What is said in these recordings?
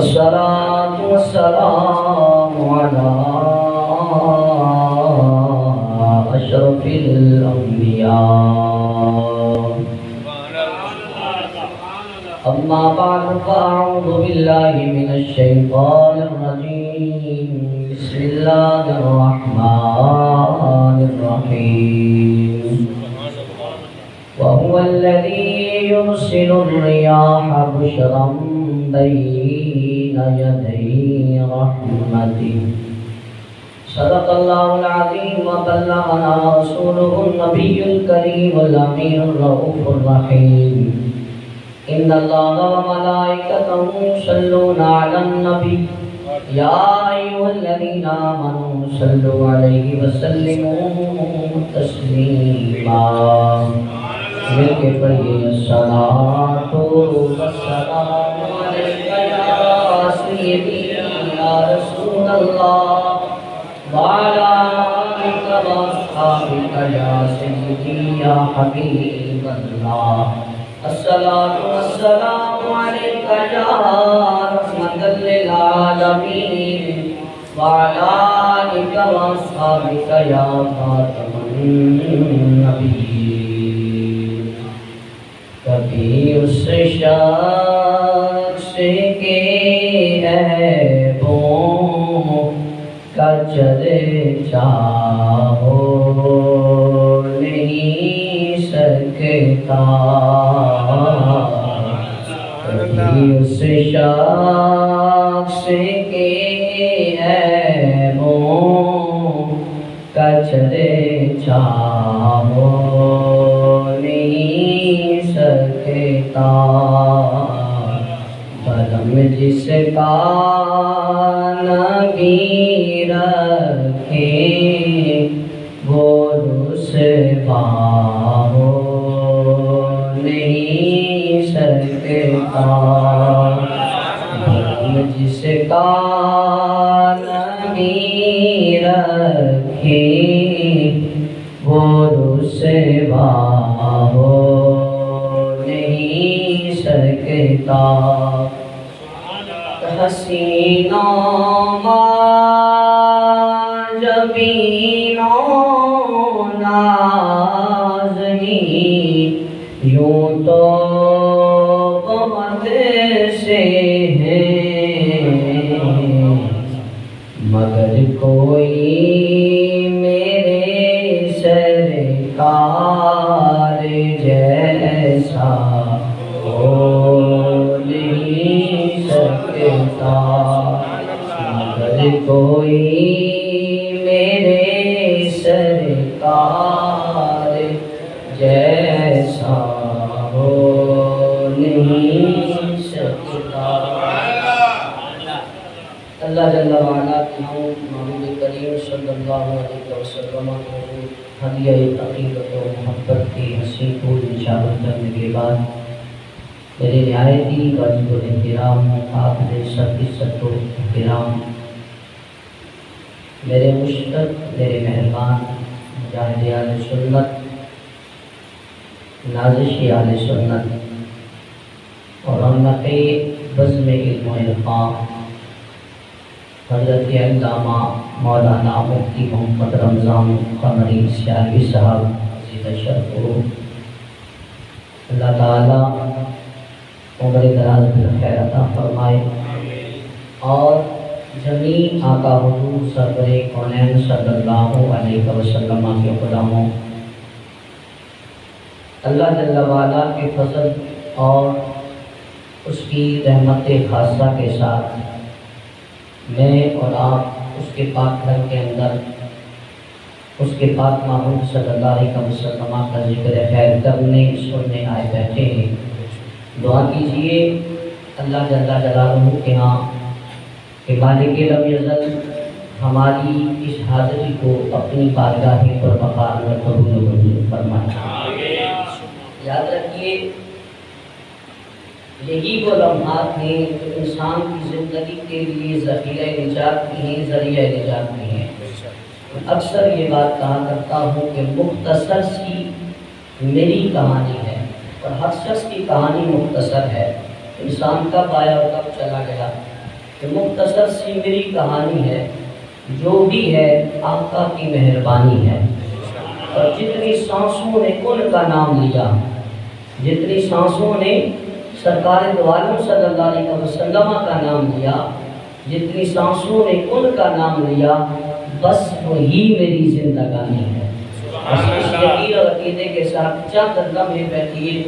والصلاة والسلام على أشرف الأنبياء. أما بعد فأعوذ بالله من الشيطان الرجيم. بسم الله الرحمن الرحيم. وهو الذي يرسل الرياح بشرا بين يدي رحمته. صدق الله العظيم وبلغنا رسوله النبي الكريم الأمين الرؤوف الرحيم. إن الله وملائكته يصلون على النبي يا أيها الذين آمنوا صلوا عليه وسلموا تسليما. مل کے پڑھیے الصلاۃ والسلام علیک یا سیدی یا رسول اللہ وعلی آلک واصحابک یا سیدی یا حبیب اللہ. الصلاۃ والسلام علیک یا رحمۃ للعالمین وعلی آلک واصحابک یا خاتم النبیین. کبھی اس شخص کے عیبوں کا چرچا ہو نہیں سکتا. کبھی اس شخص کے عیبوں کا چرچا ہو سکتا. قدم جس کا نبی رکھے وہ رسوا ہو نہیں سکتا. قدم جس کا نبی رکھے وہ رسوا ہو سکتا. حسینوں جبینوں نازنین یوں تو بہت سے ہیں مگر کوئی میرے سرکار جیسا ہو نہیں سکتا. مگر کوئی میرے سرکار جیسا ہو نہیں سکتا. اللہ جل وعلا کی محمد کریم صلی اللہ علیہ وسلم کو ہدیہ عقیدت و محبت کی حسین پھول نشاور کرنے کے بعد میرے نہایتی واجب الاحترام حافظ سب و احترام میرے مشتاق میرے مہربان مجاہد اہل سنت نازش اہل سنت اور رونق بزم علم و عرفان حضرت علامہ مولانا مفتی محمد رمضان قمری سیالوی صاحب عزیز الشرف. اللہ تعالیٰ عمر دراز بالخیر عطا فرمائے اور جمیع آقا حضور سرور کونین صلی اللہ علیہ وسلم کے غلاموں اللہ جل وعلا کے فضل اور اس کی رحمت خاصہ کے ساتھ میں اور آپ اس کے پاک گھر کے اندر اس کے پاک محبوب صلی اللہ علیہ وسلم کا ذکر خیر کرنے سننے آئے بیٹھے ہیں. دعا کیجئے اللہ جل جلالہ کے ہاں کہ مالک لم یزل ہماری اس حاضری کو اپنی بارگاہ پر بقار میں قبول و منظور فرمائے. یاد رکھیے یہی وہ لمحات ہیں جو انسان کی زندگی کے لیے ذخیرہ نجات بھی ہیں ذریعہ نجات بھی ہیں. اکثر یہ بات کہا کرتا ہوں کہ مختصر سی میری کہانی ہے اور ہر شخص کی کہانی مختصر ہے. انسان کب آیا اور کب چلا گیا کہ مختصر سی میری کہانی ہے، جو بھی ہے آقا کی مہربانی ہے، اور جتنی سانسوں نے ان کا نام لیا، جتنی سانسوں نے سرکار دو عالم صلی اللہ علیہ وسلم کا نام لیا، جتنی سانسوں نے ان کا نام لیا، بس وہی میری زندگانی ہے۔ بس اس یقین اور عقیدے کے ساتھ چند لمحے بیٹھیے،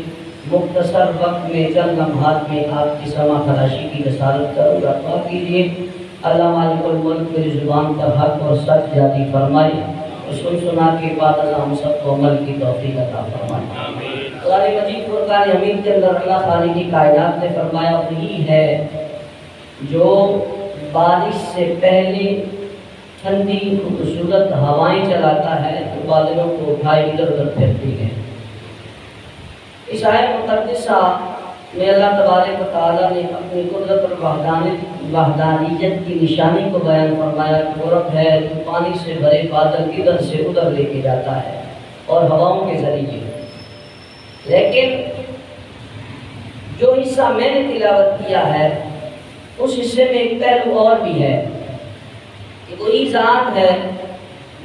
مختصر وقت میں چند لمحات میں آپ کی سما خراشی کی رسالت کروں گا۔ دعا کیجیے اللہ مالک الملک میری زبان پر حق اور سچ جاری فرمائے، اور سنا کے بعد اللہ ہم سب کو عمل کی توفیق عطا فرمائے۔ قرآن مجید فرقان حمید کے اندر اللہ خالق کائنات نے فرمایا، وہی ہے جو بارش سے پہلے ٹھنڈی خوبصورت ہوائیں چلاتا ہے جو بادلوں کو اٹھائے ادھر ادھر پھیرتی ہے۔ اس آیت مقدسہ میں اللہ تبارک و تعالیٰ نے اپنی قدرت اور وحدانیت کی نشانی کو بیان فرمایا کہ وہ رب ہے جو پانی سے بھرے بادل ادھر سے ادھر لے کے جاتا ہے اور ہواؤں کے ذریعے۔ لیکن جو حصہ میں نے تلاوت کیا ہے اس حصے میں ایک پہلو اور بھی ہے کہ وہی ذات ہے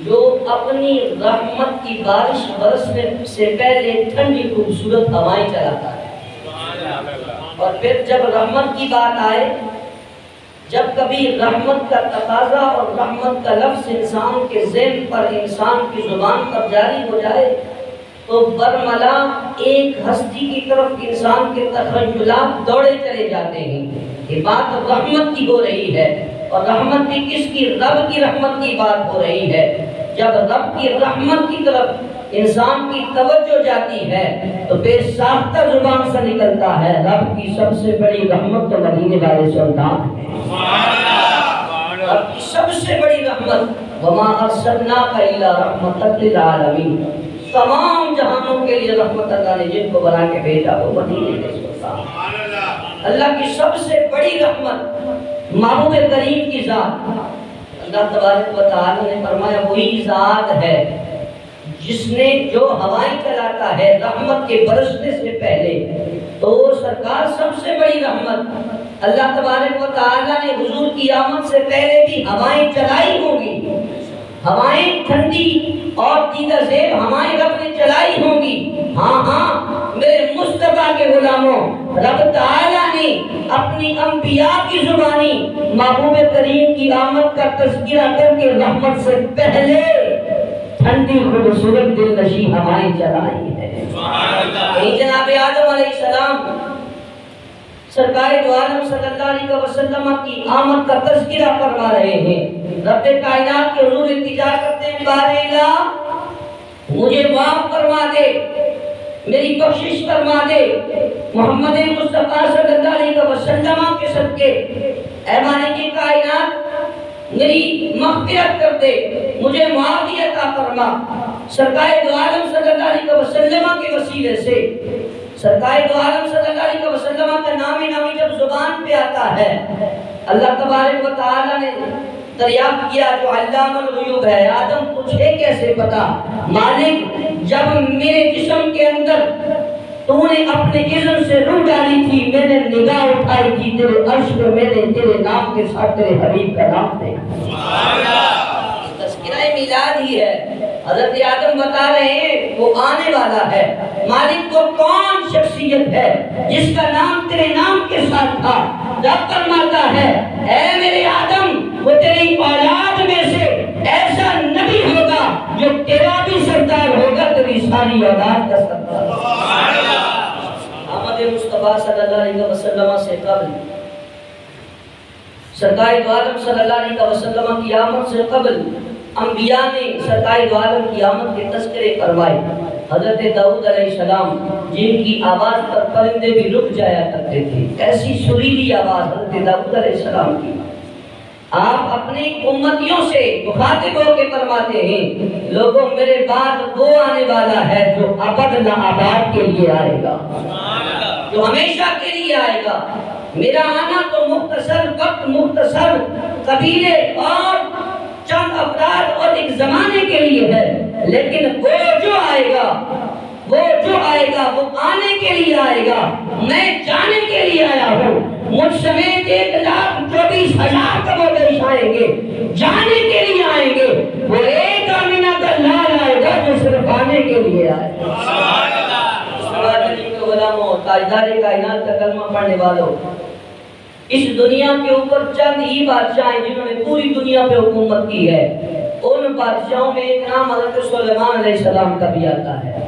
جو اپنی رحمت کی بارش برسنے سے پہلے ٹھنڈی خوبصورت ہوائیں چلاتا ہے، اور پھر جب رحمت کی بات آئے، جب کبھی رحمت کا تقاضا اور رحمت کا لفظ انسان کے ذہن پر، انسان کی زبان پر جاری ہو جائے تو برملا ایک ہستی کی طرف انسان کے تخیلات دوڑے چلے جاتے ہیں کہ بات رحمت کی ہو رہی ہے، اور رحمت بھی کس کی؟ رب کی رحمت کی بات ہو رہی ہے۔ جب رب کی رحمت کی طرف انسان کی توجہ جاتی ہے تو بے ساختہ زبان سے نکلتا ہے، رب کی سب سے بڑی رحمت تو مدینے والے سلطان ہے۔ رب کی سب سے بڑی رحمت وما ارسلناک الا رحمۃ للعالمین، تمام جہانوں کے لیے رحمت اللہ نے جن کو بنا کے بھیجا وہ مدینے کے سلطان۔ اللہ کی سب سے بڑی رحمت محبوب کریم کی ذات، اللہ تبارک و تعالی نے فرمایا وہی ذات ہے جس نے جو ہوائیں چلاتا ہے رحمت کے برسنے سے پہلے، تو وہ سرکار سب سے بڑی رحمت۔ اللہ تبارک و تعالی نے حضور کی آمد سے پہلے بھی ہوائیں چلائی ہوں گی، ہوائیں ٹھنڈی اور دیدہ زیب ہوائیں رب نے چلائی ہوں گی۔ ہاں میرے مصطفیٰ کے غلاموں، رب تعالیٰ نے اپنی انبیاء کی زبانی محبوب کریم کی آمد کا تذکرہ کر کے رحمت سے پہلے ٹھنڈی خوبصورت دل نشیں ہوائیں چلائی ہے۔ جناب آدم علیہ السلام سرکار دو عالم صلی اللہ علیہ وسلم کی آمد کا تذکرہ فرما رہے ہیں۔ رب کائنات کے حضور التجا کرتے ہیں، بارے الہ مجھے معاف فرما دے، میری بخشش فرما دے، محمد مصطفیٰ صلی اللہ علیہ وسلم کے صدقے اے مالک کائنات میری مغفرت کر دے، مجھے معافی عطا فرما۔ سرکار دو عالم صلی اللہ علیہ وسلم کے وسیلے سے، سرکار دو عالم صلی اللہ علیہ وسلم کا نام نامی جب زبان پہ آتا ہے، اللہ تبارک و تعالی نے دریافت کیا جو علام الغیوب ہے، آدم تجھے کیسے پتا؟ مالک جب میرے جسم کے اندر تو نے اپنے جسم سے روح ڈالی تھی، میں نے نگاہ اٹھائی تھی تیرے عرش پہ، میں نے تیرے نام کے ساتھ تیرے حبیب کا نام دیکھا۔ تذکرہ میلاد ہی ہے، حضرت آدم بتا رہے ہیں وہ آنے والا ہے۔ مالک کو کون شخصیت ہے جس کا نام تیرے نام کے ساتھ تھا؟ رب فرماتا ہے اے میرے آدم، وہ تیری اولاد میں سے ایسا نبی ہوگا جو تیرا بھی سردار ہوگا، تیری ساری اولاد کا سردار ہوگا۔ آمد مصطفیٰ صلی اللہ علیہ وسلم سے قبل، سرکار دو عالم صلی اللہ علیہ وسلم کی آمد سے قبل انبیاء نے سرکار دو عالم کی آمد کے تذکرے کروائے۔ حضرت داؤد علیہ السلام جن کی آواز پر پرندے بھی رک جایا کرتے تھے، ایسی سریلی آواز حضرت داؤد علیہ السلام کی، آپ اپنی امتیوں سے مخاطب ہو کے فرماتے ہیں لوگوں میرے بعد وہ آنے والا ہے جو ابد لا آباد کے لیے آئے گا، جو ہمیشہ کے لیے آئے گا۔ میرا آنا تو مختصر وقت، مختصر قبیلے اور چند افراد اور ایک زمانے کے لیے ہے، لیکن وہ جو آئے گا، وہ جو آئے گا وہ آنے کے لیے آئے گا، میں جانے کے لیے آیا ہوں۔ مجھ سمیت 1,24,000 آئیں گے، جانے کے لیے آئیں گے، وہ ایک آمینہ کا لال آئے گا جو صرف آنے کے لیے آئے گا۔ علی کے غلاموں، تاجدار کائنات کا کلمہ پڑھنے والوں، اس دنیا کے اوپر چند ہی بادشاہ ہیں جنہوں نے پوری دنیا پہ حکومت کی ہے۔ ان بادشاہوں میں ایک نام حضرت سلیمان علیہ السلام کا بھی آتا ہے۔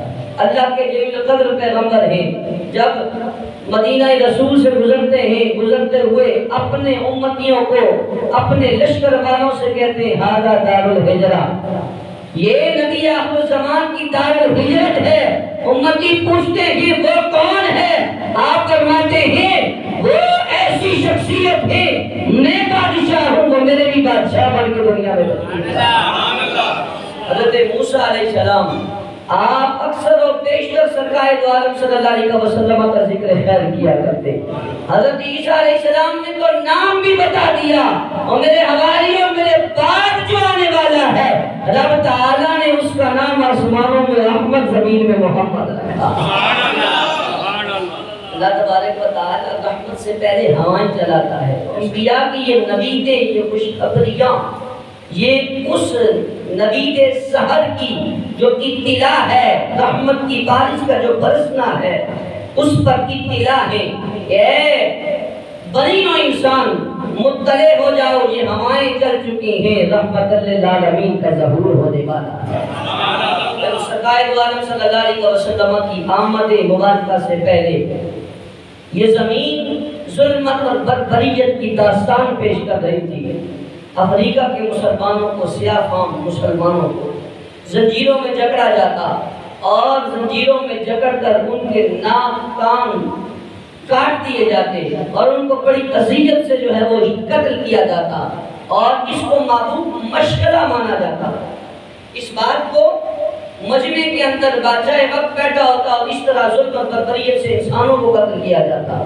اللہ کے جلیل القدر پیغمبر ہیں، جب مدینہ رسول سے گزرتے ہیں، گزرتے ہوئے اپنے امتیوں کو، اپنے لشکر والوں سے کہتے ہیں ھذا دار الہجرہ، یہ نبی آخر الزمان کی دار الہجرت ہے۔ امتی پوچھتے ہیں وہ کون ہے؟ آپ فرماتے ہیں وہ ایسی شخصیت ہے، میں بادشاہ ہوں وہ میرے بھی بادشاہ بن کے دنیا میں بنائے۔ حضرت موسیٰ علیہ السلام، آپ اکثر و بیشتر سرکار دو عالم صلی اللہ علیہ وسلم کا ذکر خیر کیا کرتے۔ حضرت عیسیٰ علیہ السلام نے تو نام بھی بتا دیا، اور میرے حوالی اور میرے بعد جو آنے والا ہے رب تعالیٰ نے اس کا نام آسمانوں میں احمد، زمین میں محمد رکھا۔ اللہ تبارک و تعالیٰ رحمت سے پہلے ہوائیں چلاتا ہے۔ انبیاء کی یہ نویدیں، یہ خوشخبریاں، یہ اس نوید سحر کی جو اطلاع ہے، رحمت کی بارش کا جو برسنا ہے، اس پر اطلاع ہے کہ اے بنی نوع انسان مطلع ہو جاؤ، یہ ہوائیں چل چکی ہیں، رحمت للعالمین کا ظہور ہونے والا ہے۔ سرکار دو عالم صلی اللہ علیہ وسلم کی آمد مبارکہ سے پہلے یہ زمین ظلمت اور بربریت کی داستان پیش کر رہی تھی۔ افریقہ کے مسلمانوں کو، سیاہ فام مسلمانوں کو زنجیروں میں جکڑا جاتا، اور زنجیروں میں جکڑ کر ان کے ناک کان کاٹ دیے جاتے، اور ان کو بڑی اذیت سے جو ہے وہ قتل کیا جاتا، اور اس کو معروف مشغلہ مانا جاتا۔ اس بات کو مجمع کے اندر بادشاہ وقت بیٹھا ہوتا، اور اس طرح ظلم اور بربریت سے انسانوں کو قتل کیا جاتا۔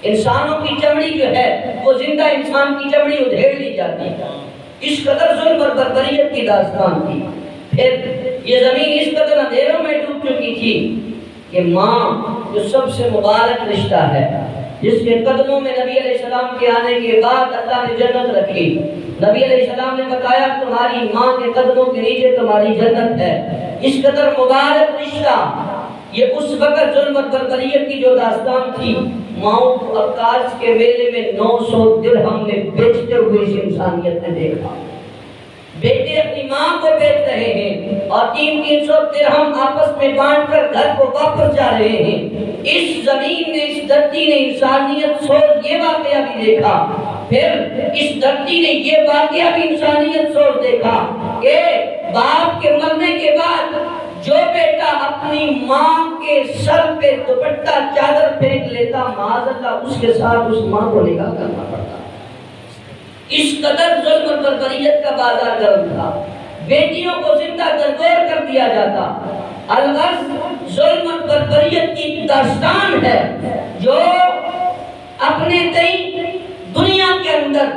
انسانوں کی چمڑی جو ہے وہ زندہ انسان کی چمڑی ادھیڑ لی جاتی، اس قدر ظلم اور بربریت کی داستان تھی۔ پھر یہ زمین اس قدر اندھیروں میں ڈوب چکی تھی کہ ماں جو سب سے مبارک رشتہ ہے، جس کے قدموں میں نبی علیہ السلام کے آنے کے بعد اللہ نے جنت رکھی، نبی علیہ السلام نے بتایا تمہاری ماں کے قدموں کے نیچے تمہاری جنت ہے، اس قدر مبارک رشتہ، یہ اس وقت ظلم اور بربریت کی جو داستان تھی، ماؤں کو عکاس کے میلے میں 900 درہم میں بیچتے ہوئے اس انسانیت نے دیکھا۔ بیٹے اپنی ماں کو بیچ رہے ہیں، اور 300 درہم آپس میں بانٹ کر گھر کو واپس جا رہے ہیں۔ اس زمین نے، اس دھرتی نے انسانیت سوچ یہ واقعہ بھی دیکھا، پھر اس دھرتی نے یہ واقعہ بھی انسانیت سوچ دیکھا کہ باپ کے مرنے کے بعد جو بیٹا اپنی ماں کے سر پہ دوپٹہ چادر پھینک لیتا، معاذ اللہ اس کے ساتھ اس ماں کو نکاح کرنا پڑتا۔ اس قدر ظلم اور بربریت کا بازار گرم تھا، بیٹیوں کو زندہ درگور کر دیا جاتا۔ الغرض ظلم اور بربریت کی داستان ہے جو اپنے تئیں دنیا کے اندر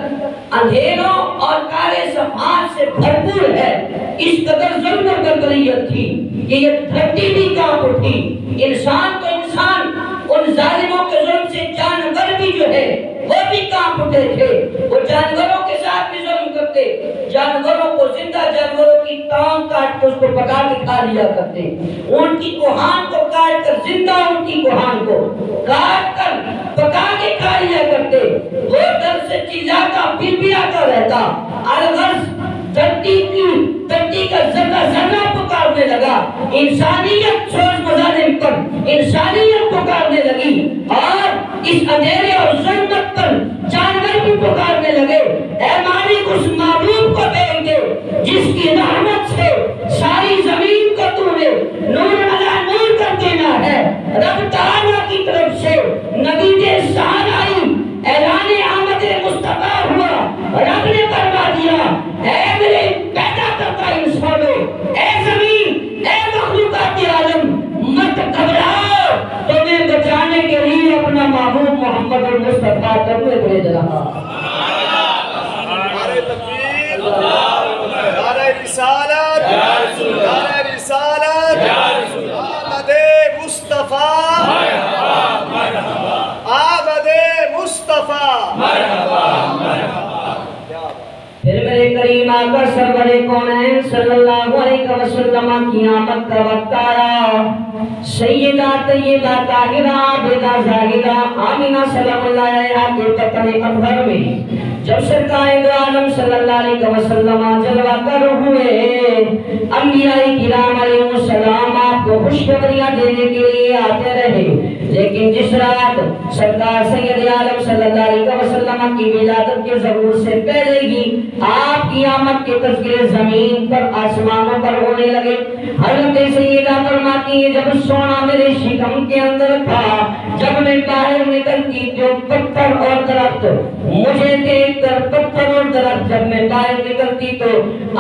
اندھیروں اور کالے صفحات سے بھرپور ہے۔ اس قدر ظلم اور بربریت تھی کہ یہ دھرتی بھی کانپ اٹھی۔ انسان تو انسان، ان ظالموں کے ظلم سے جانور بھی جو ہے وہ بھی کانپ اٹھے تھے۔ وہ جانوروں کے ساتھ بھی ظلم کرتے، جانوروں کو، زندہ جانوروں کی ٹانگ کاٹ کے اس کو پکا کے کھا لیا کرتے، ان کی کوہان کو کاٹ کر، زندہ ان کی کوہان کو کاٹ کر پکا کے کھا لیا کرتے۔ وہ در سے چیزاتا پھر بھی آتا رہتا۔ الغرض دھرتی کا ذرہ ذرہ پکارنے لگا، انسانیت سوچ مظالم پر انسانیت پکارنے لگی، اور اس اندھیرے اور ظلمت پر جانور بھی پکارنے لگے، اے مالک اس معبود کو دیکھ دے جس کی رحمت سے ساری زمین کو تو نے نور علی نور کر دینا ہے۔ رب تعالیٰ کی طرف سے نبی دے سہار آئی، اعلان آمد مصطفیٰ ہوا، رب نے فرما دیا اے میرے پیدا کرتا انسانوں، اے زمین، اے مخلوقات عالم، مت گھبراؤ، تمہیں بچانے کے لیے اپنا محبوب محمد مصطفیٰ تمہیں بھیج رہا۔ نعرہ تکبیر، نعرہ رسالت۔ آقا سرور کونین صلی اللہ علیہ وسلم کی آمد کا وقت آیا، سیدہ طیبہ طاہرہ عابدہ زاہدہ آمینہ سلام اللہ علیہا کے بطن اطہر میں جب سرکار دو عالم صلی اللہ علیہ وسلم جلوہ کر ہوئے، انبیاء کرام علیہ السلام آپ کو خوشخبریاں دینے کے لیے آتے رہے، لیکن جس رات سرکار سید عالم صلی اللہ علیہ وسلم کی ولادت کے ظہور سے پہلے ہی آپ کی آمد کے تذکرے زمین پر آسمانوں پر ہونے لگے۔ حضرت سیدہ فرماتی ہے جب سونا میرے شکم کے اندر تھا، جب میں باہر نکلتی جو پتھر اور درخت مجھے دیکھ کر، پتھر اور درخت جب میں باہر نکلتی تو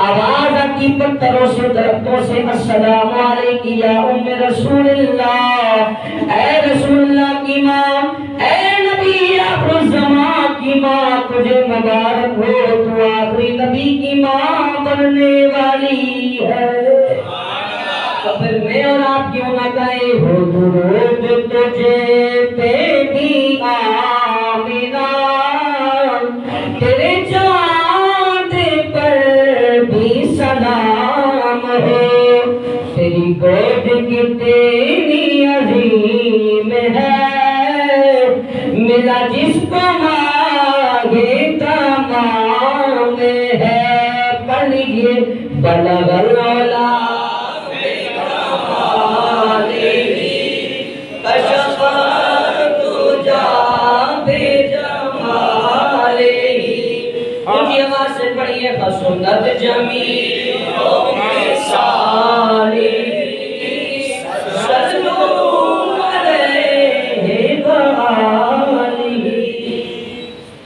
آواز آتی پتھروں سے درختوں سے، السلام علیکم یا ام رسول اللہ، اے رسول اللہ کی ماں، اے نبی آخر الزمان کی ماں، تجھے مبارک ہو، تو آخری نبی کی ماں بننے والی ہے۔ تو پھر میں اور آپ کیوں نہ کہیں ہو درود تجھے پہ بھی آمینہ، تیرے چاند پر بھی سلام ہو، تیری گود کتنی عظیم ہے، ملا جس کو مانگے تمام ہے۔ پڑھ لیجئے بلغ العلا سنت جمیلوں میں سالی صلو علیہ وآلہ۔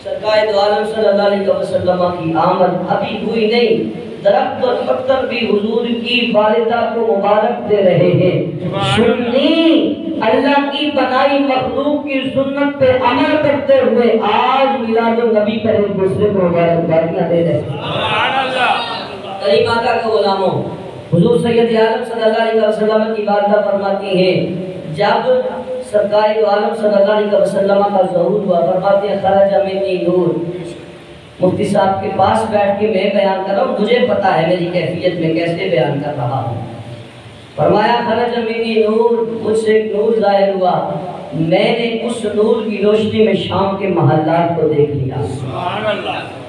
سرکار دو عالم صلی اللہ علیہ وسلم کی آمد ابھی ہوئی نہیں، درخت اور پتھر بھی حضور کی والدہ کو مبارک دے رہے ہیں۔ سنی اللہ کی بنائی مخلوق کی سنت پہ عمل کرتے ہوئے آج میلاد النبی پر ایک دوسرے کو مبارکبادیاں دے رہے ہیں۔ کریم آقا کے غلاموں، حضور سید عالم صلی اللہ علیہ وسلم کی والدہ فرماتی ہیں جب سرکار دو عالم صلی اللہ علیہ وسلم کا ظہور ہوا، فرماتے ہیں خرج منی نور۔ مفتی صاحب کے پاس بیٹھ کے میں بیان کر رہا ہوں، مجھے پتا ہے میری کیفیت میں کیسے بیان کر رہا ہوں۔ فرمایا خرج منی نور، مجھ سے ایک نور ظاہر ہوا، میں نے اس نور کی روشنی میں شام کے محلات کو دیکھ لیا۔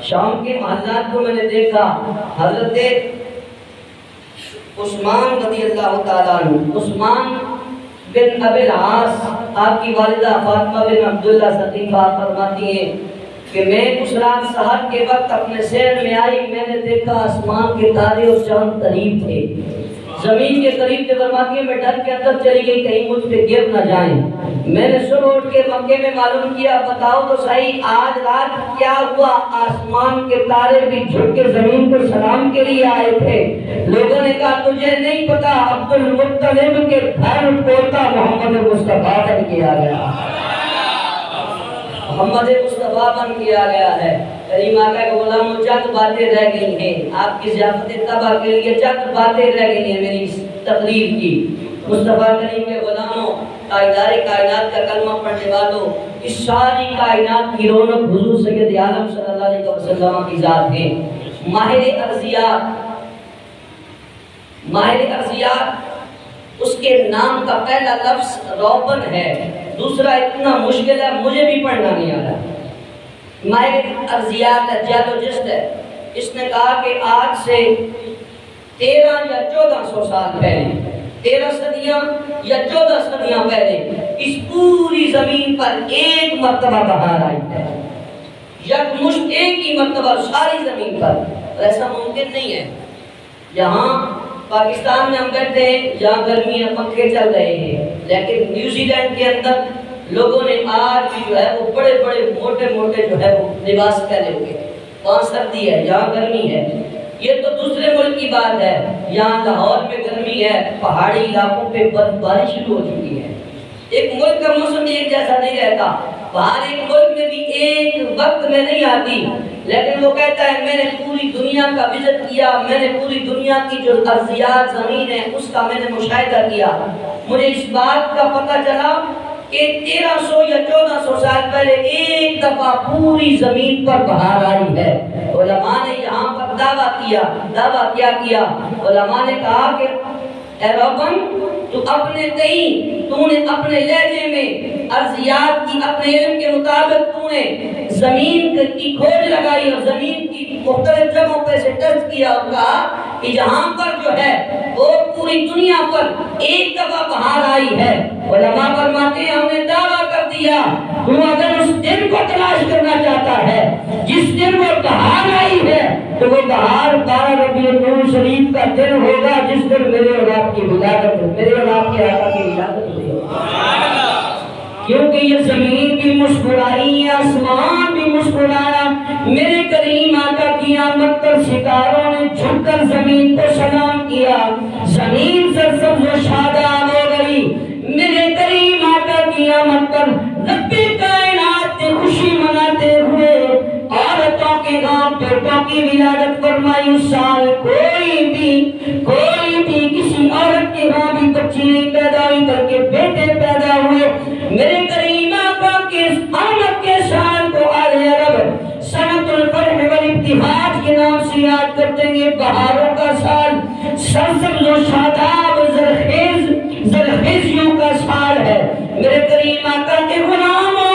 شام کے محلات کو میں نے دیکھا، حضرت عثمان رضی اللہ تعالیٰ عنہ، عثمان بن ابی العاص، آپ کی والدہ فاطمہ بن عبداللہ ثقیفہ فرماتی ہیں کہ میں اس رات سحر کے وقت اپنے سیر میں آئی، میں نے دیکھا آسمان کے تارے اور چاند قریب تھے، زمین کے قریب تھے۔ فرماتی ہے میں ڈر کے اندر چلی گئی کہیں مجھ پہ گر نہ جائیں۔ میں نے صبح اٹھ کے مکے میں معلوم کیا، بتاؤ تو صحیح آج رات کیا ہوا؟ آسمان کے تارے بھی جھک کے زمین کو سلام کے لیے آئے تھے۔ لوگوں نے کہا تجھے نہیں پتا عبد المطلب کے گھر پوتا محمد مصطفیٰ بن کے آ گیا، محمد مصطفیٰ بن کے آ گیا ہے۔ کریم آقا کے غلاموں، چند باتیں رہ گئی ہیں آپ کی ضیافت طبع کے لیے، چند باتیں رہ گئی ہیں میری اس تقریر کی۔ مصطفیٰ کریم کے غلاموں، تاجدار کائنات کا کلمہ پڑھنے والوں، اس ساری کائنات کی رونق حضور سید عالم صلی اللہ علیہ وسلم کی ذات ہے۔ ماہر ارضیات، اس کے نام کا پہلا لفظ روبن ہے، دوسرا اتنا مشکل ہے مجھے بھی پڑھنا نہیں آ رہا۔ ماہر ارضیات ہے، جیولوجسٹ ہے، اس نے کہا کہ آج سے 13 یا 1400 سال پہلے، 13 صدیاں یا 14 صدیاں پہلے اس پوری زمین پر ایک مرتبہ بہار آئی ہے، یکمشت ایک ہی مرتبہ ساری زمین پر۔ ایسا ممکن نہیں ہے۔ یہاں پاکستان میں ہم بیٹھے ہیں، جہاں گرمی ہے، پنکھے چل رہے ہیں، لیکن نیوزی لینڈ کے اندر لوگوں نے آج بھی جو ہے وہ بڑے بڑے موٹے موٹے جو ہے وہ لباس پہنے ہوئے، وہاں سردی ہے، یہاں گرمی ہے۔ یہ تو دوسرے ملک کی بات ہے، یہاں لاہور میں گرمی ہے، پہاڑی علاقوں پہ برفباری شروع ہو چکی ہے۔ ایک ملک کا موسم ایک جیسا نہیں رہتا، باہر ایک ملک میں بھی ایک وقت میں نہیں آتی، لیکن وہ کہتا ہے میں نے پوری دنیا کا وزٹ کیا، میں نے پوری دنیا کی جو ارضیات زمین ہے اس کا میں نے مشاہدہ کیا، مجھے اس بات کا پتہ چلا کہ 1300 یا 1400 سال پہلے ایک دفعہ پوری زمین پر بہار آئی ہے۔ علماء نے یہاں پر دعویٰ کیا علماء نے کہا کہ اے روغن تو نے اپنے لہجے میں ارضیات کی اپنے علم کے مطابق تو نے زمین کی کھوج لگائی اور زمین کی مختلف جگہوں پہ سے ٹچ کیا اور کہا کہ جہاں پر جو ہے وہ پوری دنیا پر ایک دفعہ بہار آئی ہے۔ علماء فرماتے ہیں ہم نے دعویٰ کر دیا تو اگر اس دن کو تلاش کرنا چاہتا ہے جس دن وہ بہار آئی ہے تو وہ بہار 12 ربیع الاول شریف کا دن ہوگا جس دن میرے اور آپ کی ولادت میرے اور آپ کے آقا کی ولادت ہوئی۔ کیونکہ یہ زمین بھی مسکرائی آسمان بھی مسکرایا، میرے کریم آقا کی آمد پر ستاروں نے جھک کر زمین کو سلام کیا، زمین سرسبز و شاداب ہو گئی۔ میرے کریم آقا کی آمد پر رب کائنات نے خوشی مناتے ہوئے عورتوں کے گھام بیٹوں کی ولادت فرمائی۔ اس سال کوئی بھی کسی عورت کے گھام بھی بچی نہیں پیدا ہوئی بلکہ بیٹے پیدا ہوئے۔ میرے کریم آقا کے آمد کے سال کو اہل عرب سنۃ الفرح والابتہاج کے نام سے یاد کرتے ہیں، بہاروں کا سال، سرسبز و شاداب زرخیزیوں کا سال ہے۔ میرے کریم آقا کے غلاموں،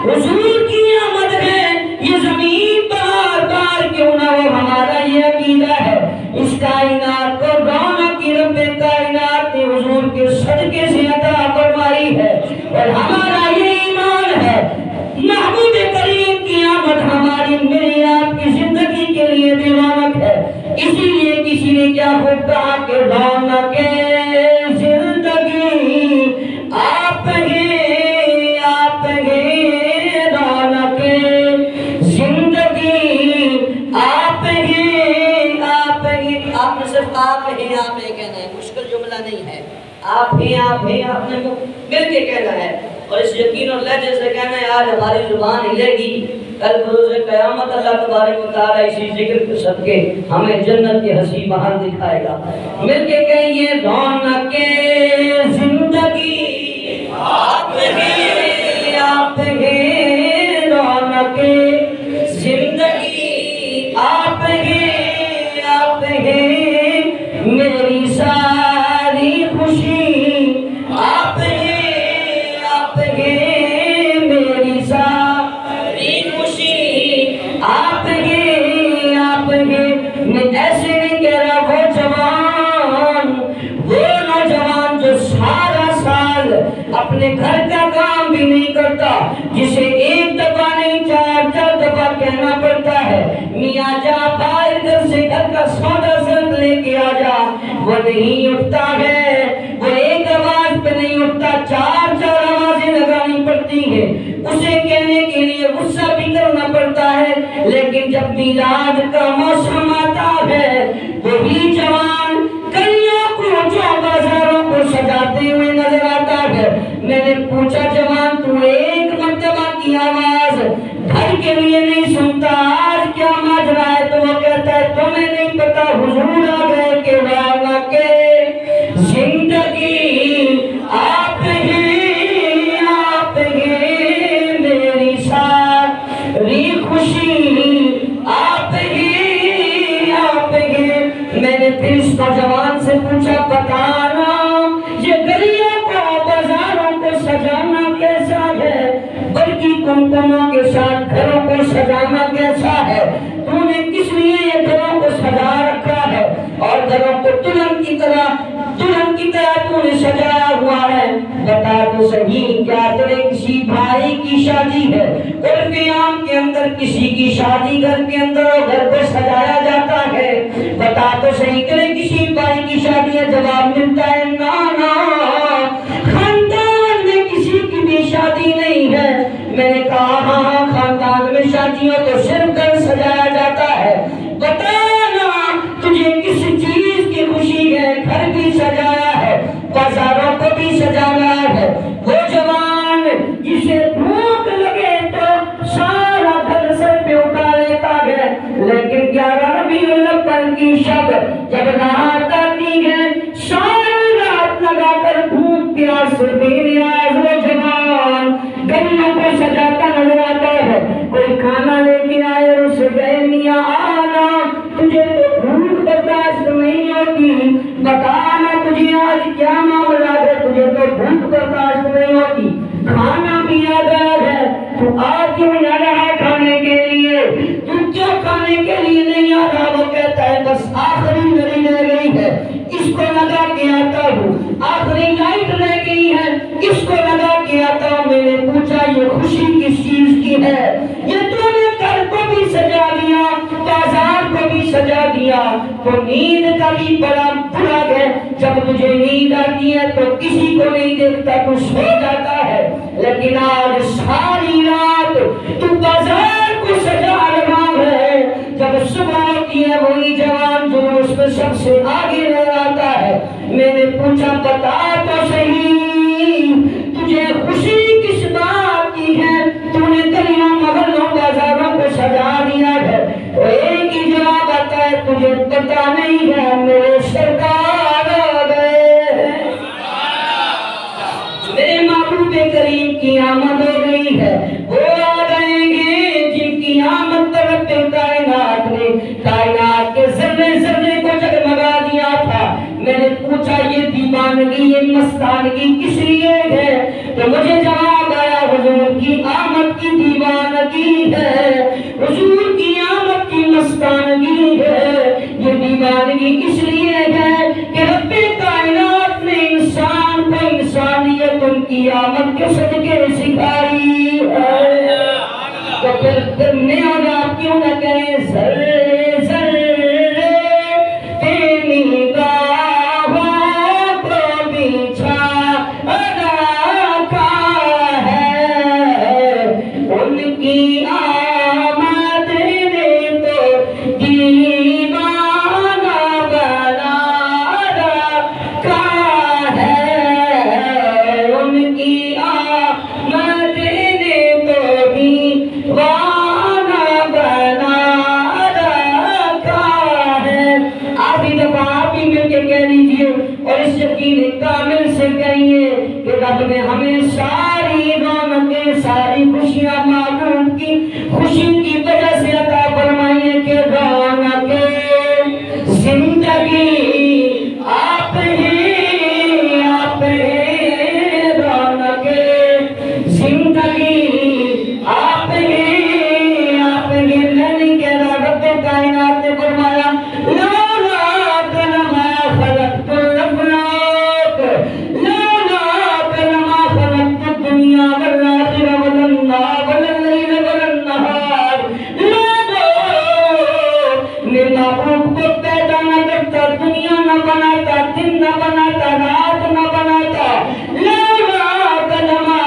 حضور کی آمد ہے، یہ زمین بار بار کیوں نہ ہو، ہمارا یہ عقیدہ ہے اس کائنات کو رونق کی رب کائنات نے حضور کے صدقے سے عطا فرمائی ہے، اور ہمارا یہ ایمان ہے محبوب کریم کی آمد ہماری میری آپ کی زندگی کے لیے بھی رونق ہے۔ اسی لیے کسی نے کیا خوب کہا کہ رونق زندگی آپ ہیں، آپ ہیں، رونق زندگی آپ ہیں، آپ ہیں۔ آپ نے صرف آپ ہیں کہنا ہے، مشکل جملہ نہیں ہے، آپ ہیں آپ نے مل کے کہنا ہے اور اس یقین اور لہجے سے کہنا ہے۔ آج ہماری زبان ہلے گی، کل بروز قیامت اللہ تبارک و تعالیٰ اسی ذکر کے صدقے ہمیں جنت کے حسین محل دکھائے گا۔ مل کے کہیے رونق زندگی آپ ہیں، آپ ہیں، رونق زندگی آپ ہیں، آپ ہیں، میری ساری خوشی آپ ہیں، آپ ہیں، میری ساری خوشی آپ ہیں، آپ ہیں۔ میں ایسے نہیں کہہ رہا وہ نوجوان جو سارا سال اپنے گھر کا کام بھی نہیں کرتا، جسے ایک دفعہ نہیں چار دفعہ کہنا پڑتا ہے میاں جا باہر گھر سے گھر کا سودا سر لے کے آ جا، وہ نہیں اٹھتا ہے، وہ ایک آواز پہ نہیں اٹھتا، چار آوازیں لگانی پڑتی ہیں، اسے کہنے کے لیے غصہ بھی کرنا پڑتا ہے، لیکن جب میلاد کا موسم آتا ہے وہی جوان کلیوں کو جو بازاروں کو سجاتے ہوئے نظر آتا ہے۔ میں نے پوچھا جوان تو ایک مرتبہ کی آواز گھر کے لیے نہیں سنتا، آج کیا ماجرا ہے؟ تو وہ کہتا ہے تمہیں نہیں پتا حضور آ گئے کہ رونق زندگی آپ ہیں، آپ ہیں، میری ساری خوشی آپ ہیں، آپ ہیں۔ میں نے پھر اس نوجوان سے پوچھا بتانا یہ گلیوں کو بازاروں کو سجانا کیسا ہے، بلکہ کمکموں کے ساتھ گھروں کو سجانا کیسا ہے؟ تو نے کس لیے یہ گھروں کو سجا رکھا ہے اور گھروں کو دلہن کی طرح تو نے سجایا ہوا ہے؟ بتا تو صحیح، کیا تیرے کسی بھائی کی شادی ہے؟ عرف عام کے اندر کسی کی شادی گھر کے اندر اور گھر کو سجایا جاتا ہے؟ بتا تو صحیح، تیرے کسی بھائی کی شادی ہے؟ جواب ملتا ہے نا، خاندان میں کسی کی بھی شادی نہیں ہے۔ میں نے کہا ہاں خاندان میں شادیوں تو صرف گھر سجایا جاتا ہے، بتانا تجھے کس چیز کی خوشی ہے؟ گھر بھی سجایا ہے، بازاروں کو بھی سجانا ہے۔ وہ جوان جسے بھوک لگے تو سارا گھر سر پہ اٹھا لیتا ہے، لیکن 11 ربیع الاول کی شب جب رات آتی ہے ساری رات لگا کر بھوک پیاس سے بے نیاز وہ جوان گلیوں کو سجاتا نظر آتا ہے۔ کوئی کھانا لے کے آئے اور اسے کہے میاں آنا تجھے بتانا تجھے آج کیا معاملہ ہے، تجھے تو بھوک برداشت نہیں ہوتی، کھانا بھی آ گیا ہے، تو آج کیوں نہیں آ رہا کھانے کے لیے؟ تو کیوں کھانے کے لیے نہیں آ رہا؟ وہ کہتا ہے بس آخری گھڑی رہ گئی ہے، اس کو لگا کے آتا ہوں، آخری لائٹ رہ گئی ہے، اس کو لگا کے آتا ہوں۔ میں نے پوچھا یہ خوشی کس چیز کی ہے؟ یہ تو نے گھر کو بھی سجا دیا، بازار کو بھی سجا دیا، تو نیند کا بھی بڑا برا ہے، جب مجھے نیند آتی ہے تو کسی کو نہیں دیکھتا، تو سو جاتا ہے، لیکن آج ساری رات تو بازار کو سجا رہا ہے، جب صبح ہوتی ہے وہی جوان جلوس میں سب سے آگے رہ آتا ہے۔ میں نے پوچھا بتا تو صحیح تجھے خوشی کس بات کی ہے؟ تو نے گلیوں محلوں بازاروں کو سجا دیا ہے، تو ایک ہی جواب آتا ہے تجھے پتا نہیں ہے میرے سرکار آ گئے ہیں، میرے محبوب کریم کی آمد ہو گئی ہے، وہ آ جائیں گے جن کی آمد طرف کائنات نے کائنات کے ذرے ذرے کو جگمگا دیا تھا۔ میں نے پوچھا یہ دیوانگی یہ مستانگی کس لیے ہے؟ تو مجھے جواب آیا حضور کی آمد کی دیوانگی ہے، حضور کی آمد کی مستانگی ہے۔ یہ دیوانگی اس لیے ہے کہ رب کائنات نے انسان کو انسانیت ان کی آمد کے صدقے سکھائی ہے۔ تو پھر میں اور آپ کیوں نہ کہیں ذرے ذرے تیری نگاہوں کو بچھا رکھا ہے، ان کی آمد نے تو دیوانہ بنا رکھا ہے، ان کی آمد نے تو دیوانہ بنا رکھا ہے۔ آخری دفعہ آپ ہی مل کے کہہ لیجئے اور اس یقین کامل سے کہیے کہ رب نے ہمیں ساری رونقیں ساری خوشیاں معبود کی خوشی کی وجہ سے عطا فرمائی ہے کہ رونقیں زندگی آپ ہیں، آپ ہیں، رونقیں زندگی آپ ہیں، آپ ہیں۔ میں نہیں کہہ رہا، رب کائنات نے فرمایا لولا کلمہ خلقت الافلاک لولا کلمہ خلقت الدنیا والآخرہ واللیل والنہار۔ میں محبوب کو پیدا نہ کرتا، دنیا نہ بناتا، دن نہ بناتا، رات نہ بناتا، لولا کلمہ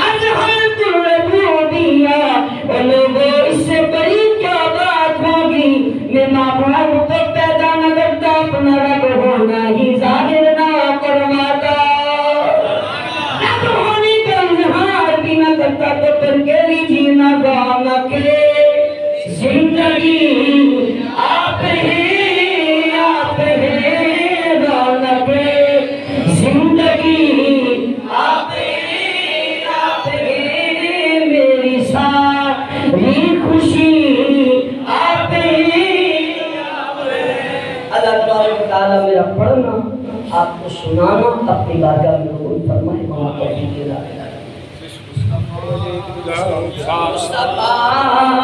اجہلت الربوبیہ۔ اور لوگوں اس سے بڑی کیا بات ہوگی، میں محبوب کو پیدا نہ کرتا، اپنا رب ہونا ہی ظاہر نہ کرواتا، رب ہونے کا اظہار بھی نہ کرتا، تو پھر کہہ لیجیے نہ رونقیں زندگی آپ ہیں، آپ ہیں، رونقیں زندگی آپ ہیں، آپ ہیں، میری ساری خوشی آپ ہیں، آپ ہیں۔ اللہ تبارک و تعالیٰ میرا پڑھنا آپ کو سنانا اپنی بارگاہ میں قبول فرمائے، وہاں پر بھی لا الہ الا اللہ۔ مصطفیٰ